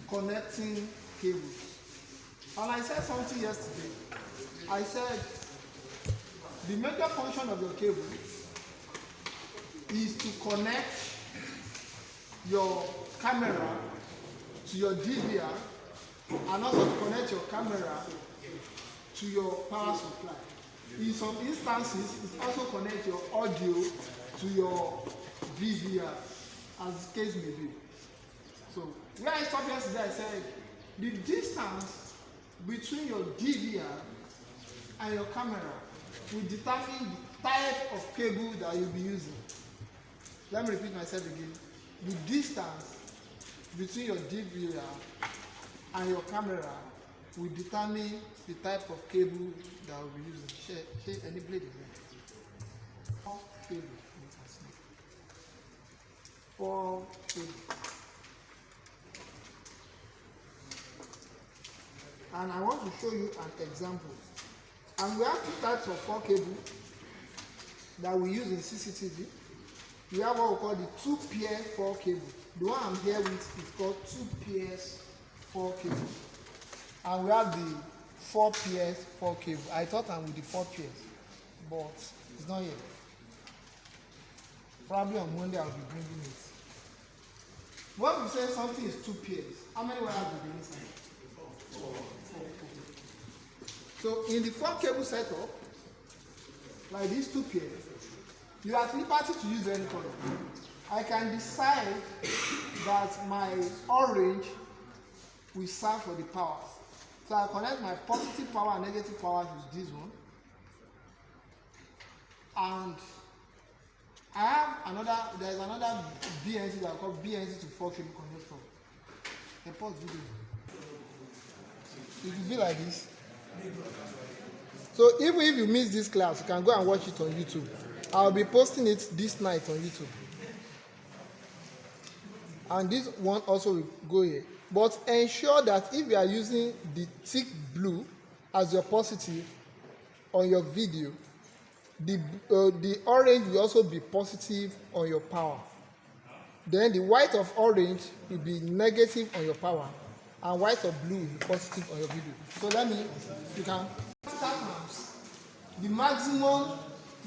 connecting cables. And I said something yesterday. I said the major function of your cable is to connect your camera to your DVR and also to connect your camera to your power supply. In some instances, it also connects your audio to your DVR, as the case may be. So, where I stopped yesterday, I said the distance between your DVR and your camera will determine the type of cable that you'll be using. Let me repeat myself again. The distance between your DVR and your camera will determine the type of cable that we'll be using. Share any blade here. 4 cable. 4 cable. And I want to show you an example. And we have 2 types of 4 cable that we use in CCTV. We have what we call the 2-pair 4 cable. The one I'm here with is called 2 pairs 4 cable. And we have the 4 pairs 4 cable. I thought I'm with the 4 pairs, but it's not yet. Probably on Monday I'll be bringing it. When we say something is 2 pairs, how many wires do we inside? 4. So in the 4 cable setup, like these 2 pairs, you are at liberty to use any color. I can decide that my orange will serve for the power. So I connect my positive power and negative power with this one. And I have there is another BNC that I call BNC to 4 cable connector. I pause video. It will be like this. So even if you miss this class, you can go and watch it on YouTube. I'll be posting it this night on YouTube. And this one also will go here. But ensure that if you are using the thick blue as your positive on your video, the orange will also be positive on your power. Then the white of orange will be negative on your power, and white of blue will be positive on your video. So you can start amps. The maximum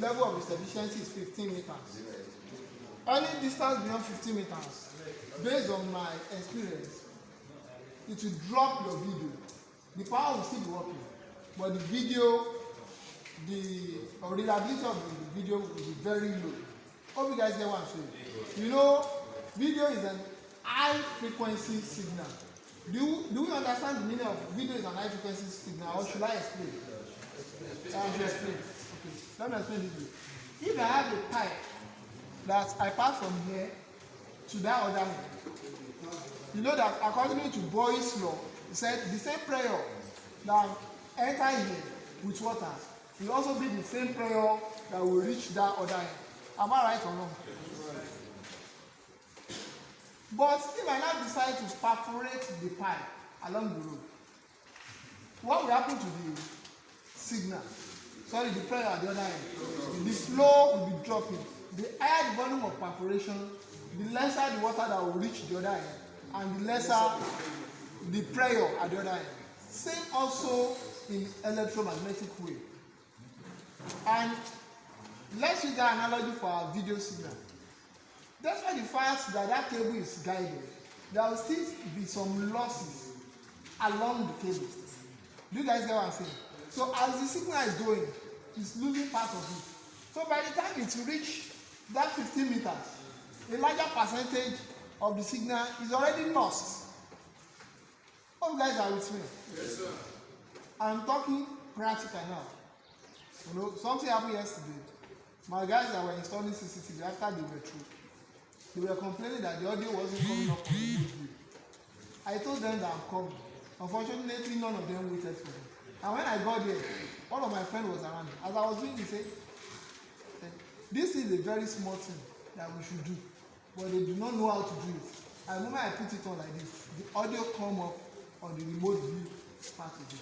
level of its efficiency is 15 meters. Any distance beyond 15 meters, based on my experience, it will drop your video. The power will still be working, but the video, the reliability of the video will be very low. Hope you guys get what I'm saying. You know, video is an high frequency signal. Do you understand the meaning of video is an high frequency signal, or should I explain? I should explain. Okay, let me explain this way. If I have a pipe that I pass from here to that other end, you know that according to Boyle's law, he said the same pressure that enter here with water will also be the same pressure that will reach that other end. Am I right or wrong? But if I now decide to perforate the pipe along the road, what will happen to the signal? Sorry, the pressure at the other end. The flow will be dropping. The higher the volume of perforation, the lesser the water that will reach the other end, and the lesser the pressure at the other end. Same also in electromagnetic wave. And let's use that analogy for our video signal. Despite the fact that that cable is guided, there will still be some losses along the cable. Do you guys get what I'm saying? So as the signal is going, it's losing part of it. So by the time it reach that 15 meters, a larger percentage of the signal is already lost. All you guys are with me? Yes, sir. I'm talking practical now. You know, something happened yesterday. My guys that were installing CCTV, after they were through, they were complaining that the audio wasn't coming up on the video. I told them that I'm coming. Unfortunately, none of them waited for me. And when I got there, one of my friends was around me. As I was doing it, he said, this is a very small thing that we should do, but they do not know how to do it. And the moment I put it on like this, the audio come up on the remote view part of it.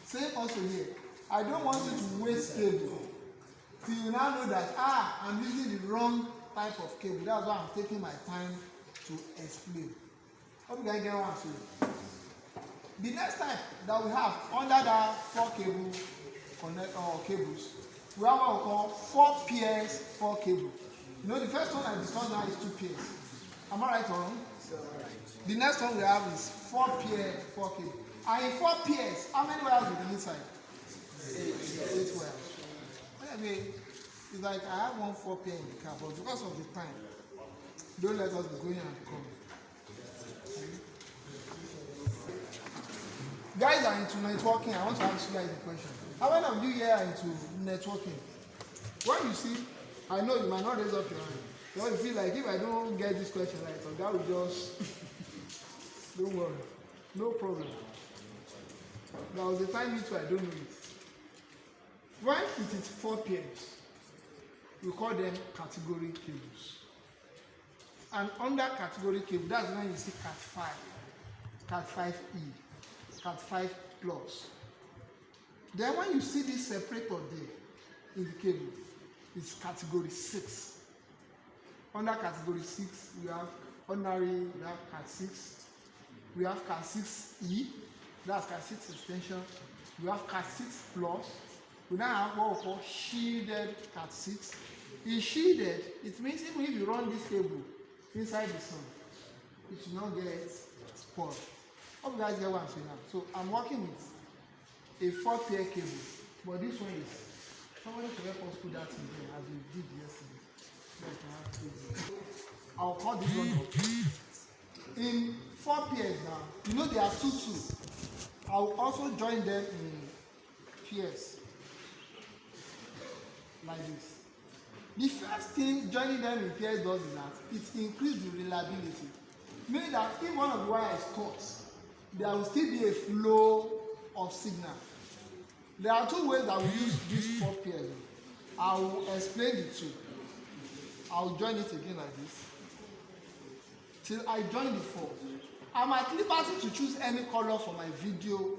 Same also here. I don't want you to waste cable till you now know that I'm using the wrong type of cable. That's why I'm taking my time to explain. Hope you guys get one soon. The next time that we have under that 4 cable connect or cables, we have what we call 4 pairs 4 cable. You know the first one I discussed now is 2 pairs. Am I right or wrong? The next one we have is 4 pairs 4 cable. And in 4 pairs, how many wires will be inside? 8 wires. Anyway, it's like I have 1 4 pair in the car, but because of the time, don't let us be going and coming. Guys are into networking. I want to ask you guys a question. How many of you here are into networking? When you see, I know you might not raise up your hand. Because you feel like if I don't get this question right, so that will just don't worry. No problem. There was a time I don't know it. When it is 4 pairs, we call them category cables. And under category cable, that's when you see Cat 5, Cat 5E, Cat 5 Plus. Then when you see this separator there in the cable, it's category 6. Under category 6, we have ordinary, we have Cat 6, we have Cat 6E, that's Cat 6 extension, we have Cat 6 Plus, we now have what we call shielded Cat 6. It's shielded, it means even if you run this cable inside the sun, it will not get spoiled. Hope you guys get what I'm saying now. So I'm working with a 4 pair cable, but this one is somebody to help us put that in there as we did yesterday. I'll call this one up. In 4 pairs now, you know there are 2 2. I'll also join them in pairs like this. The first thing joining them in pairs does is that it increases the reliability. Meaning that if one of the wires cuts, there will still be a flow of signal. There are 2 ways that we use these 4 pairs. I will explain the 2. I will join it again like this. Till I join the 4. I'm at liberty to choose any color for my video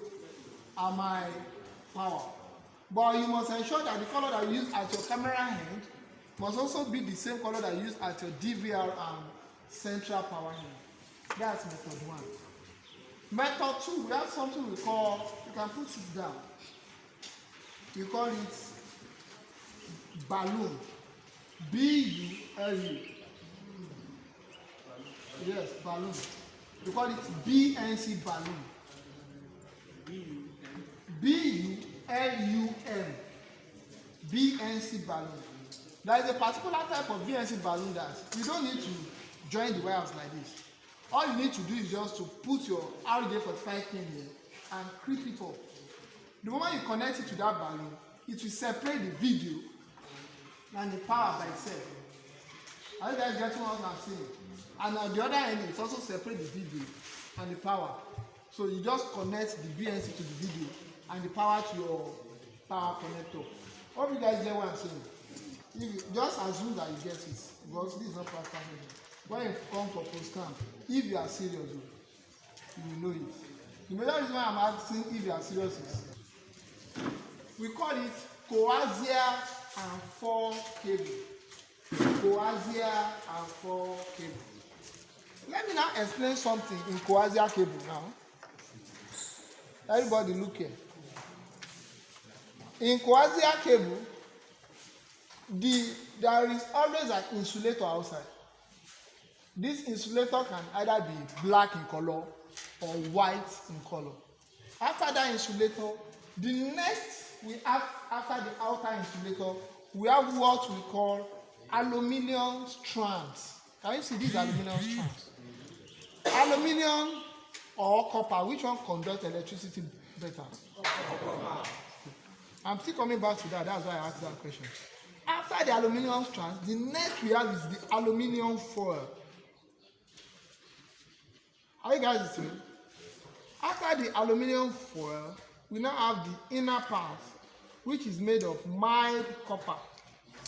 and my power. But you must ensure that the color that you use at your camera hand must also be the same color that you use at your DVR and central power hand. That's method 1. Method 2, we have something we call, you can put it down. We call it balloon. B-U-L-U. Yes, balloon. We call it BNC balloon. B-U-L-U-M. BNC balloon. There is a particular type of BNC balloon that you don't need to join the wires like this. All you need to do is just to put your RJ45 pin here and clip it up. The moment you connect it to that balloon, it will separate the video and the power by itself. Are you guys getting what I'm saying? And on the other end, it also separate the video and the power. So you just connect the BNC to the video and the power to your power connector. Hope you guys get what I'm saying. If you just assume that you get it, because this is not practical. When you come for post-camp, if you are serious, you will know it. The major reason why I'm asking if you are serious is we call it coaxial and 4 cable. Coaxial and 4 cable. Let me now explain something in coaxial cable now. Everybody look here. In coaxial cable, there is always an insulator outside. This insulator can either be black in color or white in color. After that insulator, the next we have after the outer insulator, we have what we call aluminium strands. Can you see these aluminium strands? Aluminium or copper, which one conducts electricity better? Copper. I'm still coming back to that. That's why I asked that question. After the aluminium strands, the next we have is the aluminium foil. Are you guys seeing? After the aluminium foil, we now have the inner part, which is made of mild copper.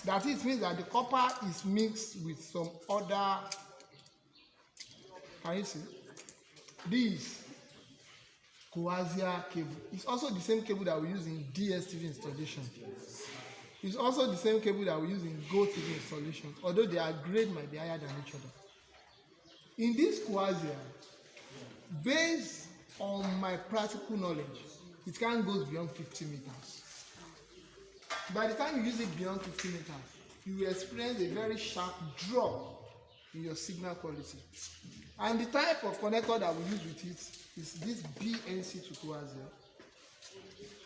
That is, means that the copper is mixed with some other. Can you see? This coaxial cable. It's also the same cable that we use in DSTV installation. It's also the same cable that we use in GoTV installation, although their grade might be higher than each other. In this coaxial, based on my practical knowledge, it can't go beyond 50 meters. By the time you use it beyond 50 meters, you will experience a very sharp drop in your signal quality. And the type of connector that we use with it is this BNC 220.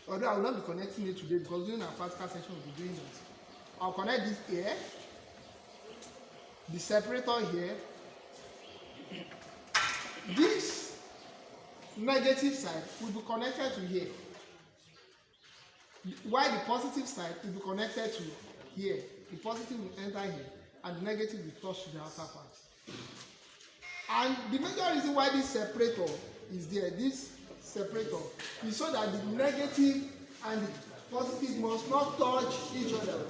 Although I will not be connecting it today because during our practical session we'll be doing that. I'll connect this here, the separator here. This negative side will be connected to here, while the positive side will be connected to here. The positive will enter here and the negative will touch the outer part. And the major reason why this separator is there, this separator, is so that the negative and the positive must not touch each other.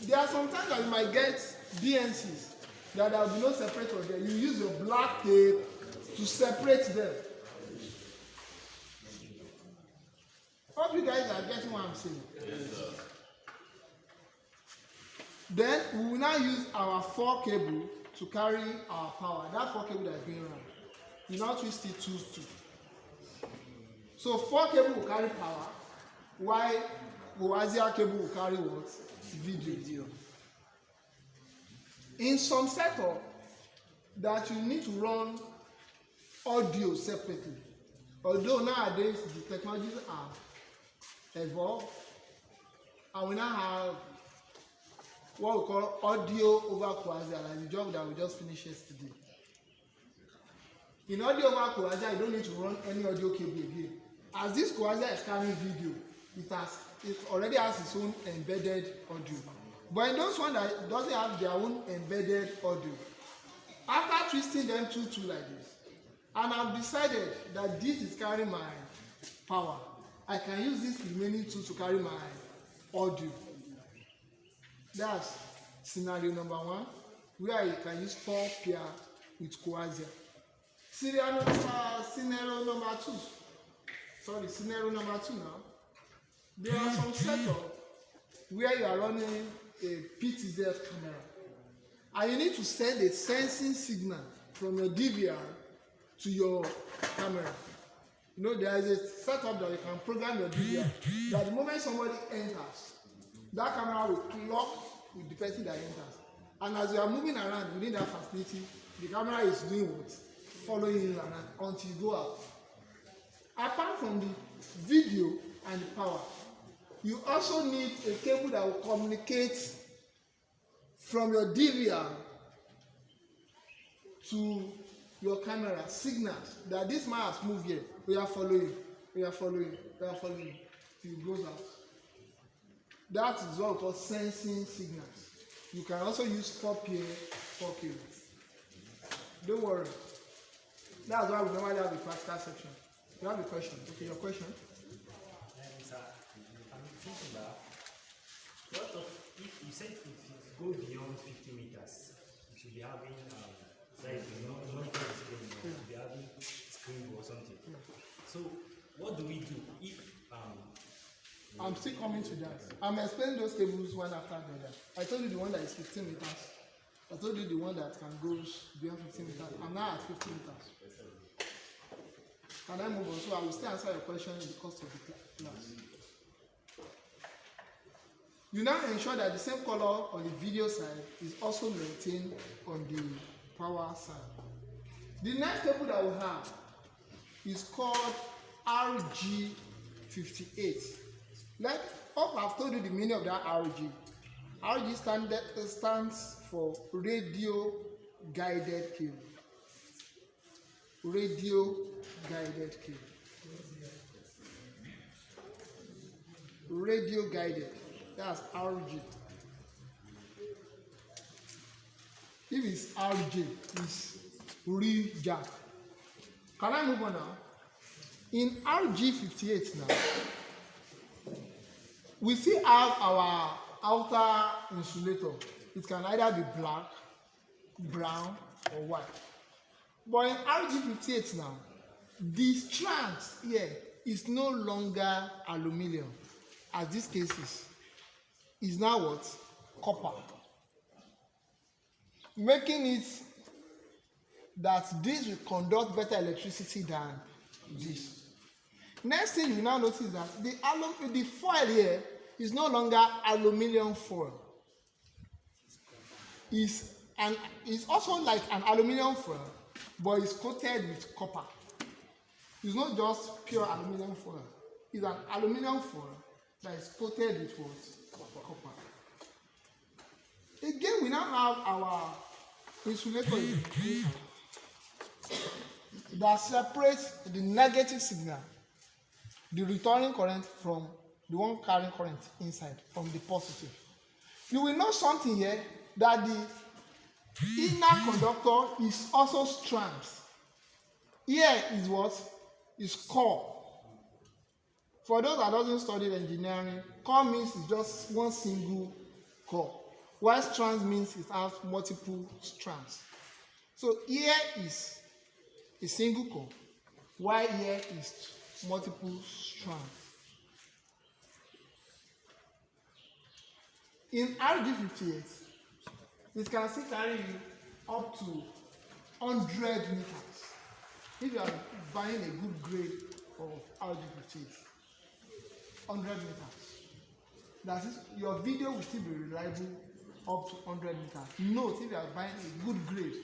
There are some times that you might get BNCs that there will be no separator there. You use your black tape to separate them. Hope you guys are getting what I'm saying. Yes, sir. Then we will now use our 4 cable to carry our power. That 4 cable that is going around. You now twist it 2. So 4 cable will carry power, while Oasia cable will carry what? Video. In some setup that you need to run audio separately, although nowadays the technologies are evolved, and we now have what we call audio over coaxial, like the job that we just finished yesterday. In audio over coaxial, you don't need to run any audio cable again. As this coaxial is carrying video, it already has its own embedded audio. But in those ones that doesn't have their own embedded audio, after twisting them 2 like this, and I've decided that this is carrying my power, I can use this remaining 2 to carry my audio. That's scenario number 1, where you can use 4 pair with coaxial. Scenario number 2. Scenario number 2 now. There are some setups where you are running a PTZ camera, and you need to send a sensing signal from your DVR to your camera. You know, there is a setup that you can program your DVR that the moment somebody enters, that camera will clock with the person that enters. And as you are moving around within that facility, the camera is doing what? Following you around until you go out. Apart from the video and the power, you also need a cable that will communicate from your DVR to your camera, signals that this man has moved here. We are following, we are following, we are following till it goes out. That is what we call sensing signals. You can also use 4 cables. Don't worry. That's why we normally have a practical section. You have a question? Okay, your question? Sir, I'm thinking that what if you said if you go beyond 50 meters, it should be having like monitor display, it should be having screen or something. Yeah. So what do we do if I'm still coming to that. I'm explaining those cables one after the other. I told you the one that is 15 meters. I told you the one that can go beyond 15 meters. I'm now at 50 meters. Can I move on? So I will still answer your question in the course of the class. You now ensure that the same color on the video side is also maintained on the power side. The next cable that we have is called RG58. Like, I've told you the meaning of that RG. RG stands for radio guided cable. Radio guided cable. Radio guided. That's RG. If it's RG, it's real jack. Can I move on now? In RG58 now, we still have our outer insulator. It can either be black, brown, or white. But in RG58 now, the strands here is no longer aluminium, as this case is now what? Copper. Making it that this will conduct better electricity than this. Next thing you now notice that the foil here is no longer aluminum foil. It's also like an aluminum foil, but it's coated with copper. It's not just pure aluminum foil. It's an aluminum foil that is coated with what? Copper. Again, we now have our insulator that separates the negative signal, the returning current, from the one carrying current inside, from the positive. You will know something here, that the inner conductor is also strands. Here is what? Is core. For those that doesn't study engineering, core means it's just one single core, while strands means it has multiple strands. So here is a single core, while here is multiple strands. In RG58, it can still carry you up to 100 meters. If you are buying a good grade of RG58, 100 meters. That is, your video will still be reliable up to 100 meters. Note, if you are buying a good grade,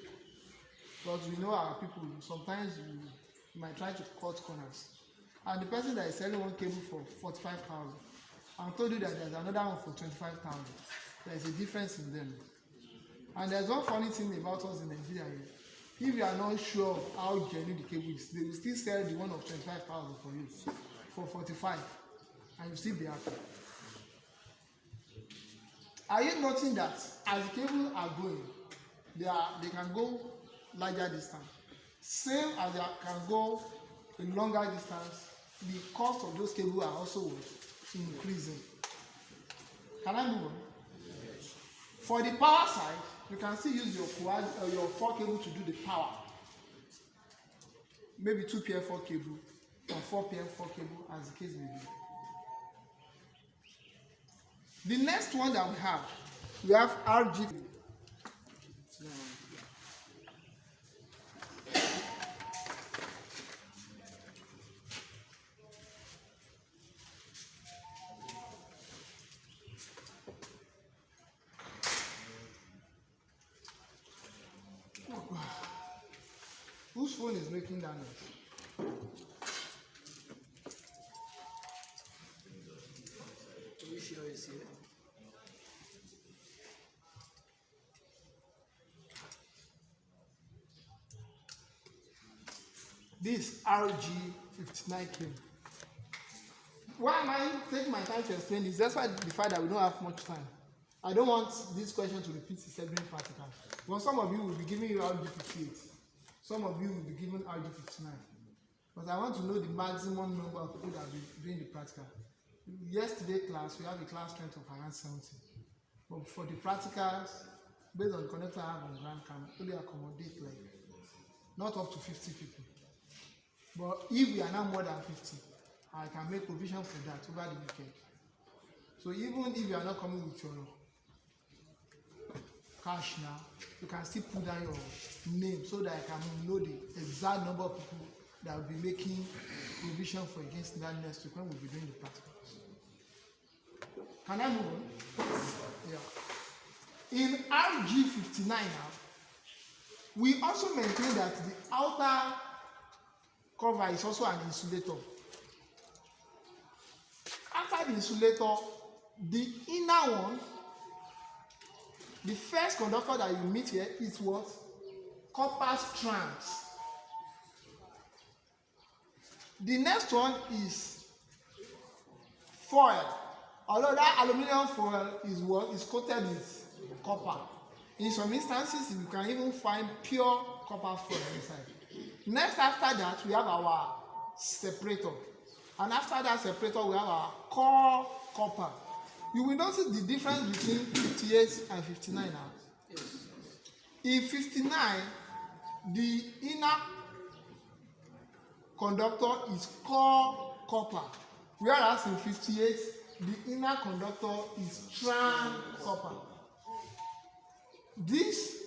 because we know our people, sometimes you might try to cut corners. And the person that is selling one cable for 45,000, I told you that there's another one for 25,000. There's a difference in them. And there's one funny thing about us in Nigeria. If you are not sure of how genuine the cable is, they will still sell the one of 25,000 for you for 45, and you still be happy. Are you noting that as the cables are going, they can go larger distance, same as they can go a longer distance? The cost of those cables are also increasing. Can I move on? For the power side, you can still use your 4 cable to do the power. Maybe 2 PF4 cable or 4 PF4 cable, as the case may be. The next one that we have RG. Whose phone is making that noise? Are you sure it's here? This RG59 cable. Why am I taking my time to explain this? That's why the fact that we don't have much time. I don't want this question to repeat itself during practical. Well, some of you will be giving you RG58. Some of you will be given RG59. But I want to know the maximum number of people that will be doing the practical. Yesterday class, we have a class strength of around 70. But for the practicals, based on the connector I have on ground, can only accommodate like not up to 50 people. But if we are now more than 50, I can make provision for that over the weekend. So even if you are not coming with your cash now, you can still put down your name so that I can know the exact number of people that will be making provision for against that next week when we'll be doing the practicals. Can I move on? Yeah. In RG59 now, we also maintain that the outer cover is also an insulator. After the insulator, the inner one, the first conductor that you meet here is what? Copper strands. The next one is foil. Although that aluminum foil is what is coated with copper. In some instances, you can even find pure copper foil inside. Next, after that, we have our separator. And after that separator, we have our core copper. You will notice the difference between 58 and 59 now. Yes. In 59, the inner conductor is core copper, whereas in 58, the inner conductor is strand copper. This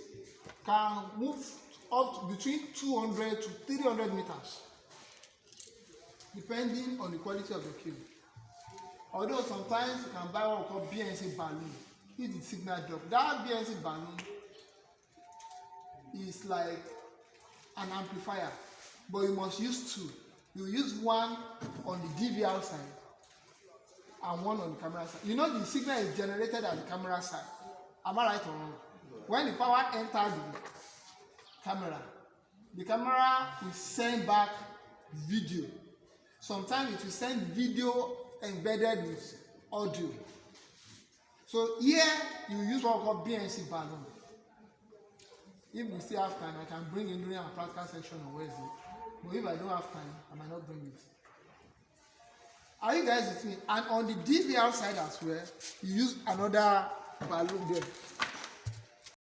can move up to between 200 to 300 meters, depending on the quality of your cable. Although sometimes you can buy what we call BNC balloon. If the signal drop, that BNC balloon is like an amplifier, but you must use two. You use one on the DVR side and one on the camera side. You know the signal is generated at the camera side. Am I right or wrong? When the power enters the camera will send back video. Sometimes it will send video embedded with audio. So here you use what we call BNC balloon. If we still have time, I can bring in during our practical section on Wednesday. But if I don't have time, I might not bring it. Are you guys with me? And on the DVR side as well, you use another balloon there.